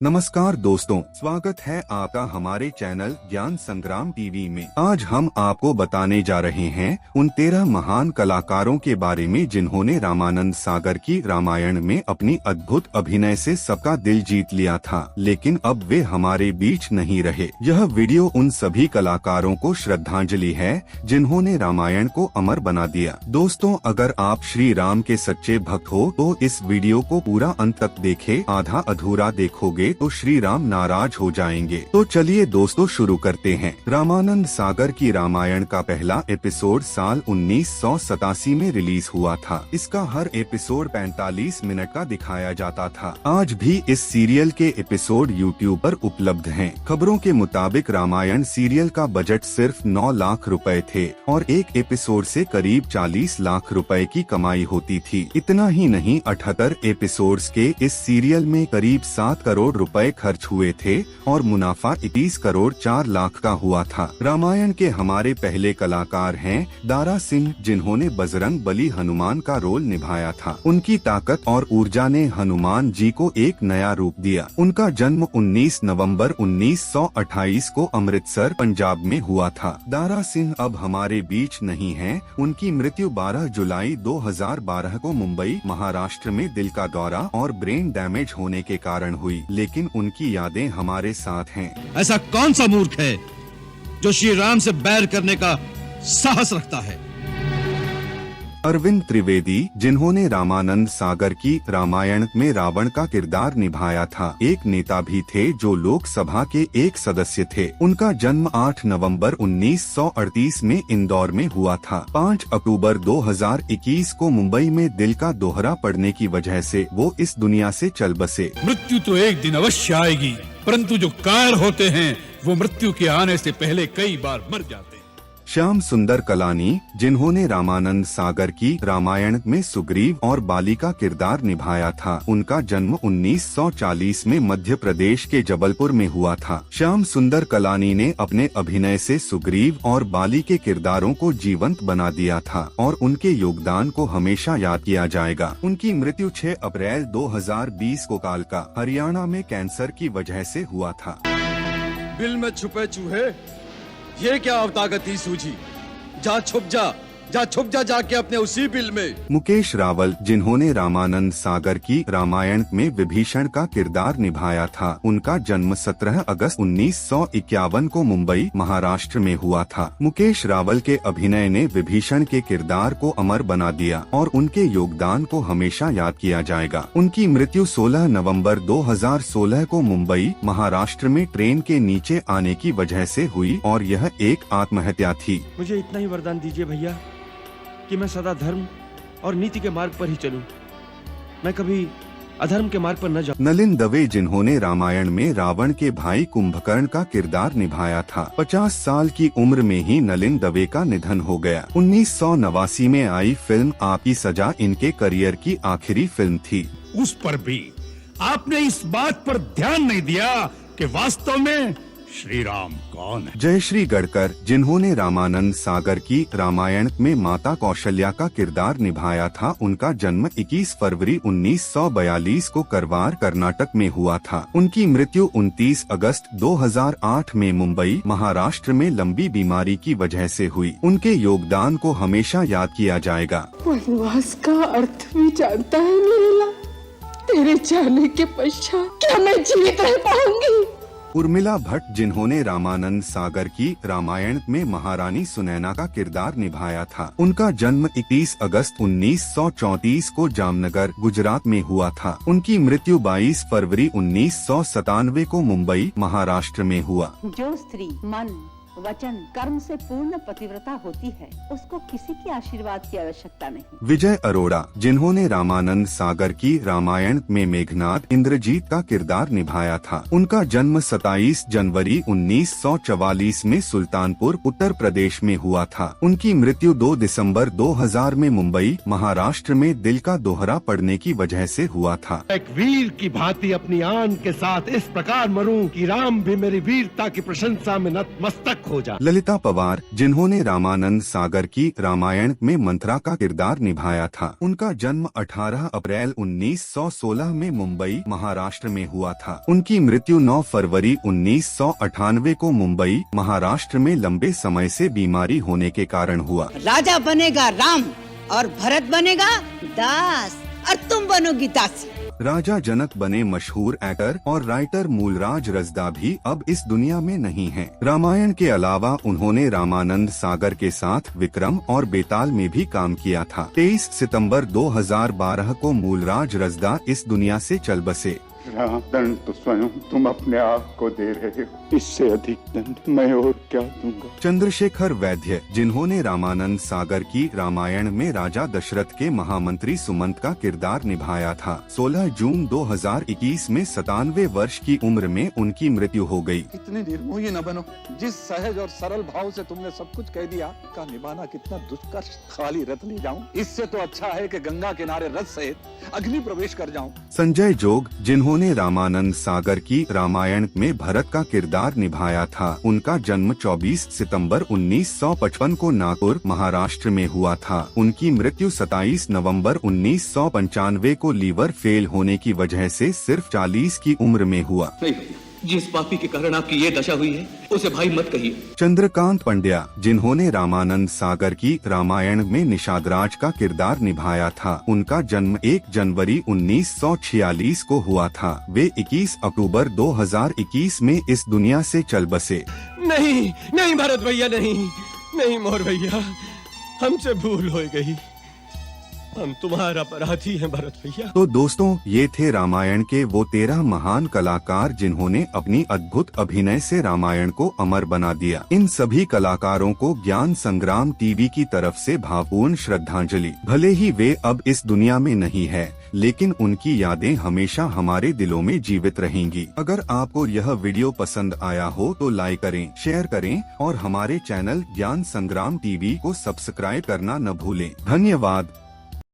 नमस्कार दोस्तों, स्वागत है आपका हमारे चैनल ज्ञान संग्राम टीवी में। आज हम आपको बताने जा रहे हैं उन 13 महान कलाकारों के बारे में जिन्होंने रामानंद सागर की रामायण में अपनी अद्भुत अभिनय से सबका दिल जीत लिया था, लेकिन अब वे हमारे बीच नहीं रहे। यह वीडियो उन सभी कलाकारों को श्रद्धांजलि है जिन्होंने रामायण को अमर बना दिया। दोस्तों, अगर आप श्री राम के सच्चे भक्त हो तो इस वीडियो को पूरा अंत तक देखें। आधा अधूरा देखोगे तो श्री राम नाराज हो जाएंगे। तो चलिए दोस्तों शुरू करते हैं। रामानंद सागर की रामायण का पहला एपिसोड साल 1987 में रिलीज हुआ था। इसका हर एपिसोड 45 मिनट का दिखाया जाता था। आज भी इस सीरियल के एपिसोड यूट्यूब पर उपलब्ध हैं। खबरों के मुताबिक रामायण सीरियल का बजट सिर्फ 9 लाख रुपए थे और एक एपिसोड से करीब 40 लाख रुपए की कमाई होती थी। इतना ही नहीं, 78 एपिसोड्स के इस सीरियल में करीब 7 करोड़ रुपए खर्च हुए थे और मुनाफा 21 करोड़ 4 लाख का हुआ था। रामायण के हमारे पहले कलाकार हैं दारा सिंह, जिन्होंने बजरंग बली हनुमान का रोल निभाया था। उनकी ताकत और ऊर्जा ने हनुमान जी को एक नया रूप दिया। उनका जन्म 19 नवंबर 1928 को अमृतसर, पंजाब में हुआ था। दारा सिंह अब हमारे बीच नहीं हैं। उनकी मृत्यु 12 जुलाई 2012 को मुंबई, महाराष्ट्र में दिल का दौरा और ब्रेन डैमेज होने के कारण हुई, लेकिन उनकी यादें हमारे साथ हैं। ऐसा कौन सा मूर्ख है जो श्री राम से बैर करने का साहस रखता है? अरविंद त्रिवेदी, जिन्होंने रामानंद सागर की रामायण में रावण का किरदार निभाया था, एक नेता भी थे जो लोकसभा के एक सदस्य थे। उनका जन्म 8 नवंबर 1938 में इंदौर में हुआ था। 5 अक्टूबर 2021 को मुंबई में दिल का दौरा पड़ने की वजह से वो इस दुनिया से चल बसे। मृत्यु तो एक दिन अवश्य आएगी, परंतु जो कायर होते हैं वो मृत्यु के आने से पहले कई बार मर जाते हैं। श्याम सुंदर कलानी, जिन्होंने रामानंद सागर की रामायण में सुग्रीव और बाली का किरदार निभाया था, उनका जन्म 1940 में मध्य प्रदेश के जबलपुर में हुआ था। श्याम सुंदर कलानी ने अपने अभिनय से सुग्रीव और बाली के किरदारों को जीवंत बना दिया था और उनके योगदान को हमेशा याद किया जाएगा। उनकी मृत्यु 6 अप्रैल 2020 को कालका, हरियाणा में कैंसर की वजह से हुआ था। बिल में छुपे चूहे, ये क्या अवतागती सूझी? जा छुप जा जाके अपने उसी बिल में। मुकेश रावल, जिन्होंने रामानंद सागर की रामायण में विभीषण का किरदार निभाया था, उनका जन्म 17 अगस्त 1951 को मुंबई, महाराष्ट्र में हुआ था। मुकेश रावल के अभिनय ने विभीषण के किरदार को अमर बना दिया और उनके योगदान को हमेशा याद किया जाएगा। उनकी मृत्यु 16 नवंबर 2016 को मुंबई, महाराष्ट्र में ट्रेन के नीचे आने की वजह से हुई और यह एक आत्महत्या थी। मुझे इतना ही वरदान दीजिए भैया कि मैं सदा धर्म और नीति के मार्ग पर ही चलूं। मैं कभी अधर्म के मार्ग पर न जाऊं। नलिन दवे, जिन्होंने रामायण में रावण के भाई कुंभकर्ण का किरदार निभाया था, 50 साल की उम्र में ही नलिन दवे का निधन हो गया। 1989 में आई फिल्म आपकी सजा इनके करियर की आखिरी फिल्म थी। उस पर भी आपने इस बात पर ध्यान नहीं दिया कि वास्तव में श्री राम कौन है। जयश्री गढ़कर, जिन्होंने रामानंद सागर की रामायण में माता कौशल्या का किरदार निभाया था, उनका जन्म 21 फरवरी 1942 को करवार, कर्नाटक में हुआ था। उनकी मृत्यु 29 अगस्त 2008 में मुंबई, महाराष्ट्र में लंबी बीमारी की वजह से हुई। उनके योगदान को हमेशा याद किया जाएगा। वनवास का अर्थ भी जानता है नीला। तेरे जाने के पश्चात क्या मैं जीवित रह पाऊंगी? उर्मिला भट्ट, जिन्होंने रामानंद सागर की रामायण में महारानी सुनैना का किरदार निभाया था, उनका जन्म 31 अगस्त 1934 को जामनगर, गुजरात में हुआ था। उनकी मृत्यु 22 फरवरी 1997 को मुंबई, महाराष्ट्र में हुआ। जो स्त्री मन, वचन, कर्म से पूर्ण पतिव्रता होती है, उसको किसी की आशीर्वाद की आवश्यकता नहीं। विजय अरोड़ा, जिन्होंने रामानंद सागर की रामायण में मेघनाद, इंद्रजीत का किरदार निभाया था, उनका जन्म 27 जनवरी 1944 में सुल्तानपुर, उत्तर प्रदेश में हुआ था। उनकी मृत्यु 2 दिसंबर 2000 में मुंबई, महाराष्ट्र में दिल का दौरा पड़ने की वजह से हुआ था। एक वीर की भांति अपनी आन के साथ इस प्रकार मरूं कि राम भी मेरी वीरता की प्रशंसा में नतमस्तक खोजा। ललिता पवार, जिन्होंने रामानंद सागर की रामायण में मंथरा का किरदार निभाया था, उनका जन्म 18 अप्रैल 1916 में मुंबई, महाराष्ट्र में हुआ था। उनकी मृत्यु 9 फरवरी 1998 को मुंबई, महाराष्ट्र में लंबे समय से बीमारी होने के कारण हुआ। राजा बनेगा राम और भरत बनेगा दास और तुम बनोगी दासी। राजा जनक बने मशहूर एक्टर और राइटर मूलराज रजदा भी अब इस दुनिया में नहीं हैं। रामायण के अलावा उन्होंने रामानंद सागर के साथ विक्रम और बेताल में भी काम किया था। 23 सितंबर 2012 को मूलराज रजदा इस दुनिया से चल बसे। राम, दंड तो स्वयं तुम अपने आप को दे रहे हो, इससे अधिक दंड मैं और क्या दूंगा। चंद्रशेखर वैद्य, जिन्होंने रामानंद सागर की रामायण में राजा दशरथ के महामंत्री सुमंत का किरदार निभाया था, 16 जून 2021 में 97 वर्ष की उम्र में उनकी मृत्यु हो गई। इतने निर्मोही न बनो। जिस सहज और सरल भाव से तुमने सब कुछ कह दिया, का निभाना कितना दुष्कर। खाली रथ ले जाऊं, इससे तो अच्छा है कि गंगा किनारे रथ सहित अग्नि प्रवेश कर जाऊं। संजय जोग, जिन्होंने रामानंद सागर की रामायण में भरत का किरदार निभाया था, उनका जन्म 24 सितंबर 1955 को नागपुर, महाराष्ट्र में हुआ था। उनकी मृत्यु 27 नवंबर 1995 को लीवर फेल होने की वजह से सिर्फ 40 की उम्र में हुआ। नहीं भैया, जिस पापी के कारण आपकी ये दशा हुई है उसे भाई मत कहिए। चंद्रकांत पंड्या, जिन्होंने रामानंद सागर की रामायण में निषादराज का किरदार निभाया था, उनका जन्म 1 जनवरी 1946 को हुआ था। वे 21 अक्टूबर 2021 में इस दुनिया से चल बसे। नहीं नहीं भरत भैया, नहीं मोर भैया, हमसे भूल हो गई। हम तुम्हारा अपराधी हैं भरत भैया। तो दोस्तों, ये थे रामायण के वो 13 महान कलाकार जिन्होंने अपनी अद्भुत अभिनय से रामायण को अमर बना दिया। इन सभी कलाकारों को ज्ञान संग्राम टीवी की तरफ से भावपूर्ण श्रद्धांजलि। भले ही वे अब इस दुनिया में नहीं है, लेकिन उनकी यादें हमेशा हमारे दिलों में जीवित रहेंगी। अगर आपको यह वीडियो पसंद आया हो तो लाइक करें, शेयर करें और हमारे चैनल ज्ञान संग्राम टीवी को सब्सक्राइब करना न भूलें। धन्यवाद।